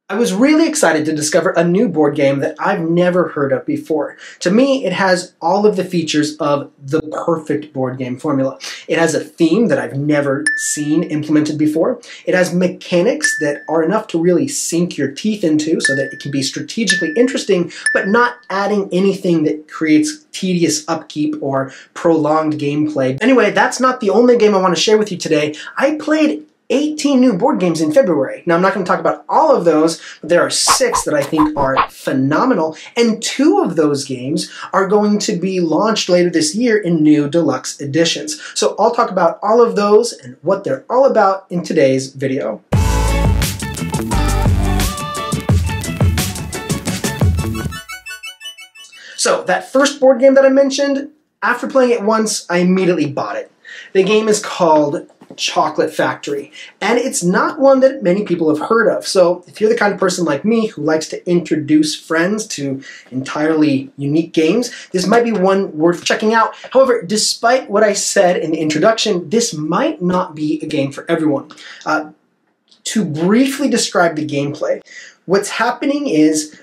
I was really excited to discover a new board game that I've never heard of before. To me, it has all of the features of the perfect board game formula. It has a theme that I've never seen implemented before. It has mechanics that are enough to really sink your teeth into so that it can be strategically interesting, but not adding anything that creates tedious upkeep or prolonged gameplay. Anyway, that's not the only game I want to share with you today. I played 18 new board games in February. Now, I'm not going to talk about all of those, but there are 6 that I think are phenomenal, and 2 of those games are going to be launched later this year in new deluxe editions. So I'll talk about all of those and what they're all about in today's video. So that first board game that I mentioned, after playing it once, I immediately bought it. The game is called Chocolate Factory, and it's not one that many people have heard of. So if you're the kind of person like me who likes to introduce friends to entirely unique games, this might be one worth checking out. However, despite what I said in the introduction, this might not be a game for everyone. To briefly describe the gameplay, what's happening is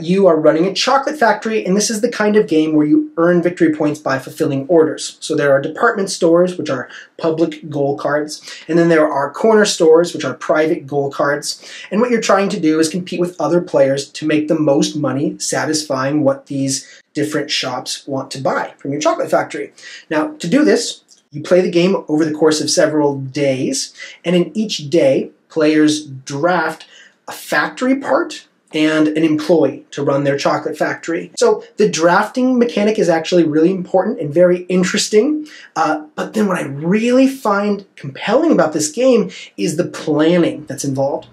you are running a chocolate factory, and this is the kind of game where you earn victory points by fulfilling orders. So there are department stores, which are public goal cards, and then there are corner stores, which are private goal cards. And what you're trying to do is compete with other players to make the most money, satisfying what these different shops want to buy from your chocolate factory. Now, to do this, you play the game over the course of several days, and in each day, players draft a factory part and an employee to run their chocolate factory. So the drafting mechanic is actually really important and very interesting. But then what I really find compelling about this game is the planning that's involved.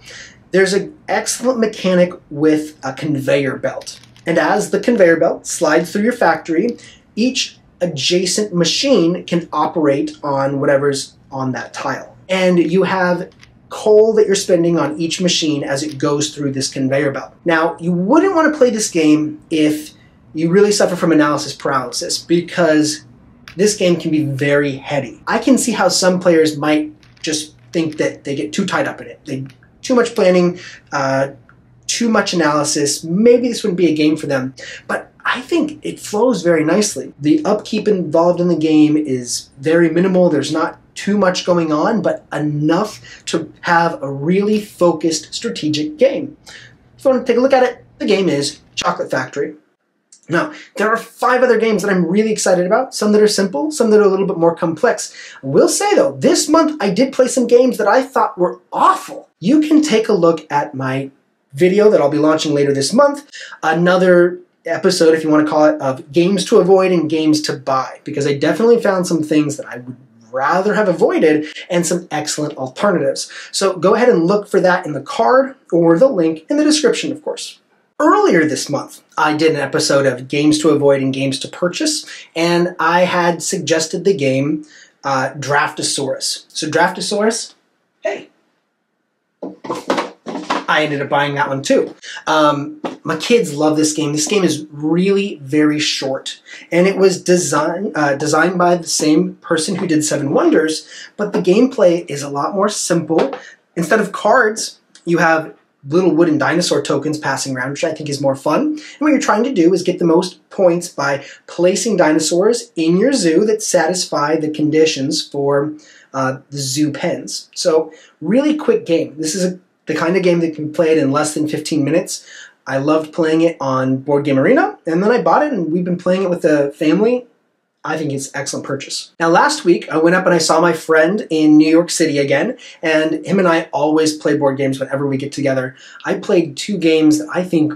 There's an excellent mechanic with a conveyor belt. And as the conveyor belt slides through your factory, each adjacent machine can operate on whatever's on that tile. And you have coal that you're spending on each machine as it goes through this conveyor belt. Now, you wouldn't want to play this game if you really suffer from analysis paralysis, because this game can be very heady. I can see how some players might just think that they get too tied up in it. Too much planning, too much analysis. Maybe this wouldn't be a game for them, but I think it flows very nicely. The upkeep involved in the game is very minimal. There's not too much going on, but enough to have a really focused strategic game. If you want to take a look at it, the game is Chocolate Factory. Now, there are 5 other games that I'm really excited about, some that are simple, some that are a little bit more complex. I will say though, this month I did play some games that I thought were awful. You can take a look at my video that I'll be launching later this month, another episode, if you want to call it, of games to avoid and games to buy, because I definitely found some things that I would rather have avoided and some excellent alternatives. So go ahead and look for that in the card or the link in the description, of course. Earlier this month, I did an episode of games to avoid and games to purchase, and I had suggested the game Draftosaurus. So Draftosaurus, hey, I ended up buying that one too. My kids love this game. This game is really very short, and it was designed by the same person who did Seven Wonders, but the gameplay is a lot more simple. Instead of cards, you have little wooden dinosaur tokens passing around, which I think is more fun. And what you're trying to do is get the most points by placing dinosaurs in your zoo that satisfy the conditions for the zoo pens. So really quick game. This is the kind of game that can be played in less than 15 minutes. I loved playing it on Board Game Arena, and then I bought it, and we've been playing it with the family. I think it's an excellent purchase. Now, last week, I went up and I saw my friend in New York City again, and him and I always play board games whenever we get together. I played 2 games that I think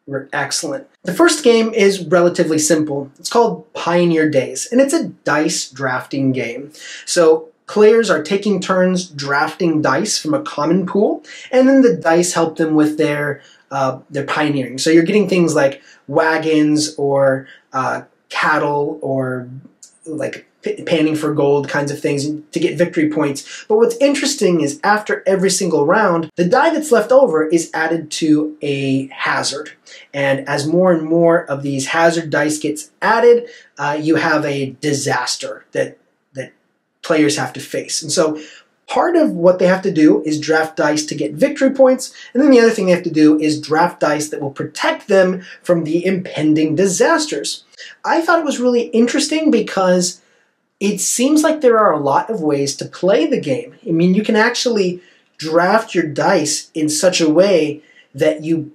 were excellent. The first game is relatively simple. It's called Pioneer Days, and it's a dice drafting game. So players are taking turns drafting dice from a common pool, and then the dice help them with their pioneering. So you're getting things like wagons or cattle or like panning for gold kinds of things to get victory points. But what's interesting is after every single round, the die that's left over is added to a hazard. And as more and more of these hazard dice gets added, you have a disaster that players have to face. And so Part of what they have to do is draft dice to get victory points, and then the other thing they have to do is draft dice that will protect them from the impending disasters. I thought it was really interesting because it seems like there are a lot of ways to play the game. I mean, you can actually draft your dice in such a way that you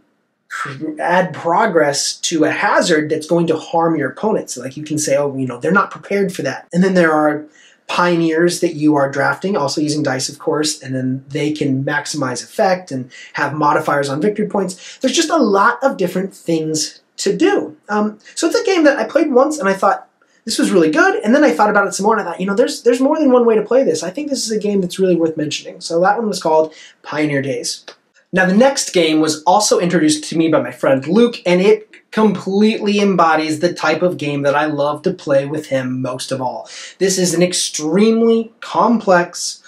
add progress to a hazard that's going to harm your opponents. Like you can say, oh, you know, they're not prepared for that. And then there are pioneers that you are drafting, also using dice, of course, and then they can maximize effect and have modifiers on victory points. There's just a lot of different things to do. So it's a game that I played once and I thought, this was really good, and then I thought about it some more, and I thought, you know, there's more than one way to play this. I think this is a game that's really worth mentioning. So that one was called Pioneer Days. Now, the next game was also introduced to me by my friend Luke, and it completely embodies the type of game that I love to play with him most of all. This is an extremely complex,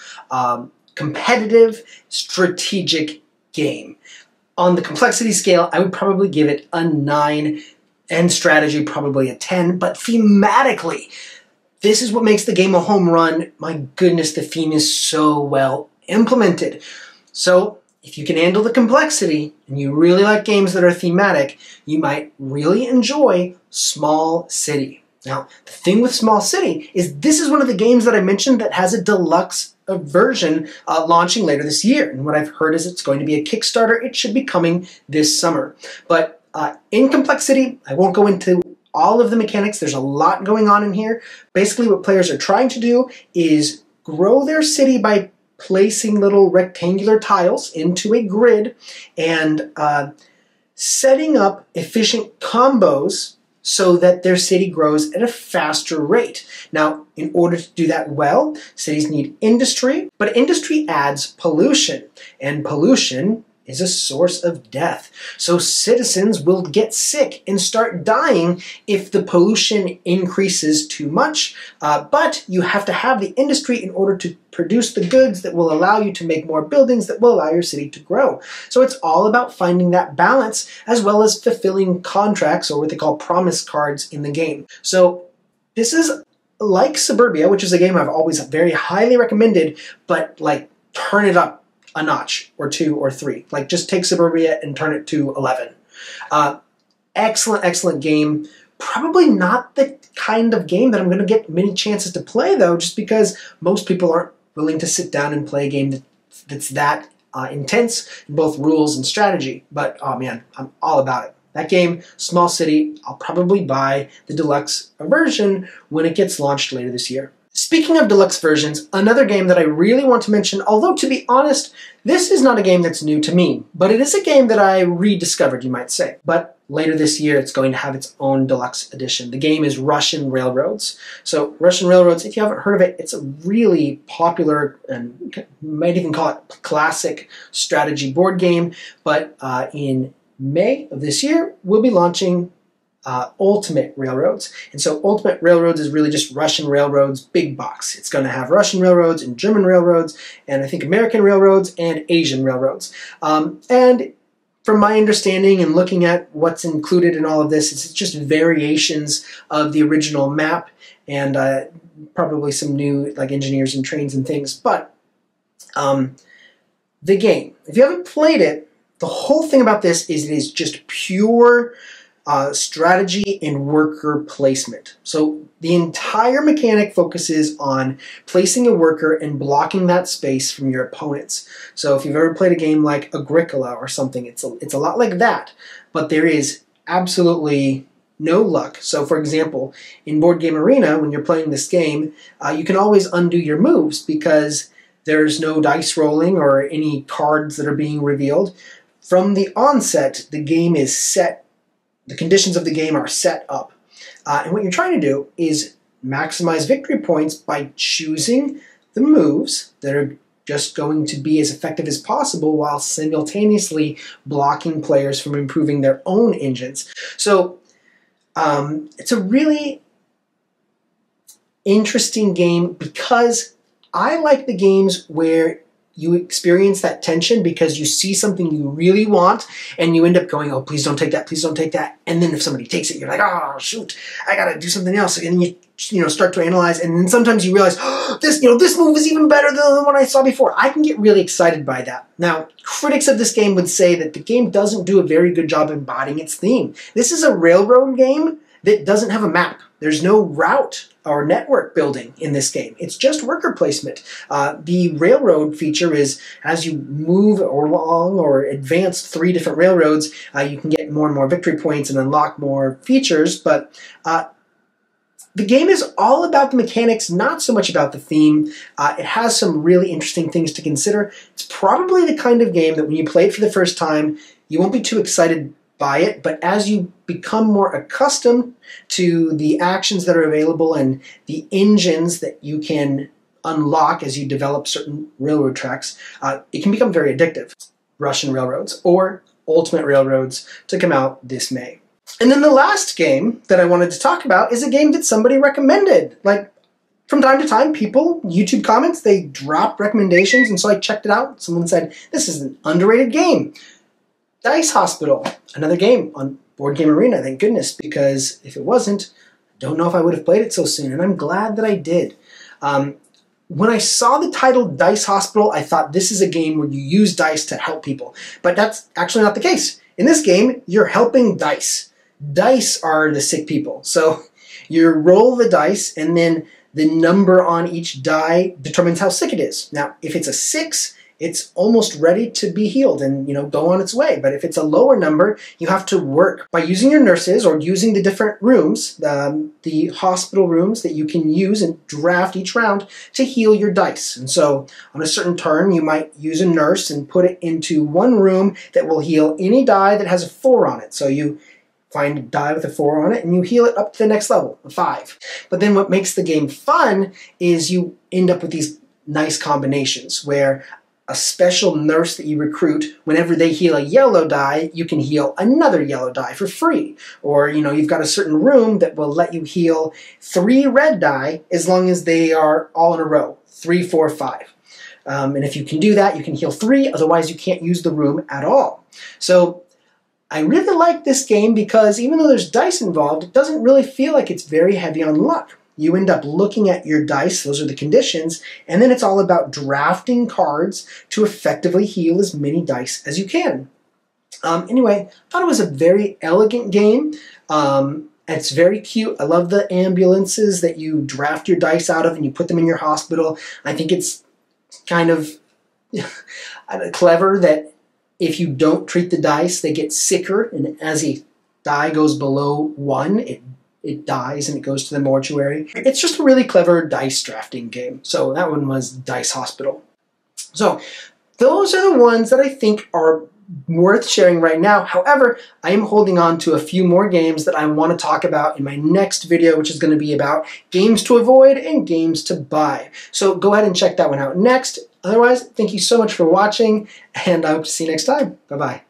competitive, strategic game. On the complexity scale, I would probably give it a 9, and strategy probably a 10, but thematically, this is what makes the game a home run. My goodness, the theme is so well implemented. So if you can handle the complexity and you really like games that are thematic, you might really enjoy Small City. Now, the thing with Small City is this is one of the games that I mentioned that has a deluxe version launching later this year. And what I've heard is it's going to be a Kickstarter. It should be coming this summer. But in complexity, I won't go into all of the mechanics. There's a lot going on in here. Basically, what players are trying to do is grow their city by placing little rectangular tiles into a grid and setting up efficient combos so that their city grows at a faster rate. Now, in order to do that well, cities need industry, but industry adds pollution, and pollution is a source of death. So citizens will get sick and start dying if the pollution increases too much, but you have to have the industry in order to produce the goods that will allow you to make more buildings that will allow your city to grow. So it's all about finding that balance as well as fulfilling contracts, or what they call promise cards, in the game. So this is like Suburbia, which is a game I've always very highly recommended, but like turn it up a notch or 2 or 3. Like just take Suburbia and turn it to 11. Excellent, excellent game. Probably not the kind of game that I'm going to get many chances to play, though, just because most people aren't willing to sit down and play a game that's that intense in both rules and strategy. But, oh man, I'm all about it. That game, Small City, I'll probably buy the deluxe version when it gets launched later this year. Speaking of deluxe versions, another game that I really want to mention, although to be honest, this is not a game that's new to me, but it is a game that I rediscovered, you might say. But later this year, it's going to have its own deluxe edition. The game is Russian Railroads. So Russian Railroads, if you haven't heard of it, it's a really popular, and you might even call it classic strategy board game. But in May of this year, we'll be launching Ultimate Railroads. And so Ultimate Railroads is really just Russian Railroads big box. It's going to have Russian Railroads and German Railroads, and I think American Railroads and Asian Railroads. And from my understanding and looking at what's included in all of this, it's just variations of the original map and probably some new like engineers and trains and things. But the game, if you haven't played it, the whole thing about this is it is just pure strategy and worker placement. So the entire mechanic focuses on placing a worker and blocking that space from your opponents. So if you've ever played a game like Agricola or something, it's a lot like that, but there is absolutely no luck. So for example, in Board Game Arena, when you're playing this game, you can always undo your moves because there's no dice rolling or any cards that are being revealed. From the onset, the game is set. The conditions of the game are set up. And what you're trying to do is maximize victory points by choosing the moves that are just going to be as effective as possible while simultaneously blocking players from improving their own engines. So it's a really interesting game because I like the games where you experience that tension because you see something you really want and you end up going, oh, please don't take that, please don't take that. And then if somebody takes it, you're like, oh, shoot, I gotta do something else. And you start to analyze, and then sometimes you realize, oh, this move is even better than the one I saw before. I can get really excited by that. Now, critics of this game would say that the game doesn't do a very good job embodying its theme. This is a railroad game that doesn't have a map. There's no route or network building in this game. It's just worker placement. The railroad feature is as you move along or advance 3 different railroads, you can get more and more victory points and unlock more features, but the game is all about the mechanics, not so much about the theme. It has some really interesting things to consider. It's probably the kind of game that when you play it for the first time, you won't be too excited by it, but as you become more accustomed to the actions that are available and the engines that you can unlock as you develop certain railroad tracks, it can become very addictive. Russian Railroads, or Ultimate Railroads, to come out this May. And then the last game that I wanted to talk about is a game that somebody recommended. Like, from time to time, people, YouTube comments, they drop recommendations, and so I checked it out. Someone said, this is an underrated game. Dice Hospital, another game on Board Game Arena, thank goodness, because if it wasn't, I don't know if I would have played it so soon, and I'm glad that I did. When I saw the title Dice Hospital, I thought this is a game where you use dice to help people, but that's actually not the case. In this game, you're helping dice. Dice are the sick people, so you roll the dice, and then the number on each die determines how sick it is. Now, if it's a 6, it's almost ready to be healed and, go on its way. But if it's a lower number, you have to work by using your nurses or using the different rooms, the hospital rooms that you can use and draft each round to heal your dice. And so on a certain turn, you might use a nurse and put it into one room that will heal any die that has a 4 on it. So you find a die with a 4 on it and you heal it up to the next level, a 5. But then what makes the game fun is you end up with these nice combinations where a special nurse that you recruit, whenever they heal a yellow die, you can heal another yellow die for free. Or, you've got a certain room that will let you heal 3 red die as long as they are all in a row, 3, 4, 5. And if you can do that, you can heal 3, otherwise you can't use the room at all. So I really like this game because even though there's dice involved, it doesn't really feel like it's very heavy on luck. You end up looking at your dice, those are the conditions, and then it's all about drafting cards to effectively heal as many dice as you can. Anyway, I thought it was a very elegant game. It's very cute. I love the ambulances that you draft your dice out of and you put them in your hospital. I think it's kind of clever that if you don't treat the dice, they get sicker, and as a die goes below 1, it dies and it goes to the mortuary. It's just a really clever dice drafting game. So that one was Dice Hospital. So those are the ones that I think are worth sharing right now. However, I am holding on to a few more games that I want to talk about in my next video, which is going to be about games to avoid and games to buy. So go ahead and check that one out next. Otherwise, thank you so much for watching, and I hope to see you next time. Bye-bye.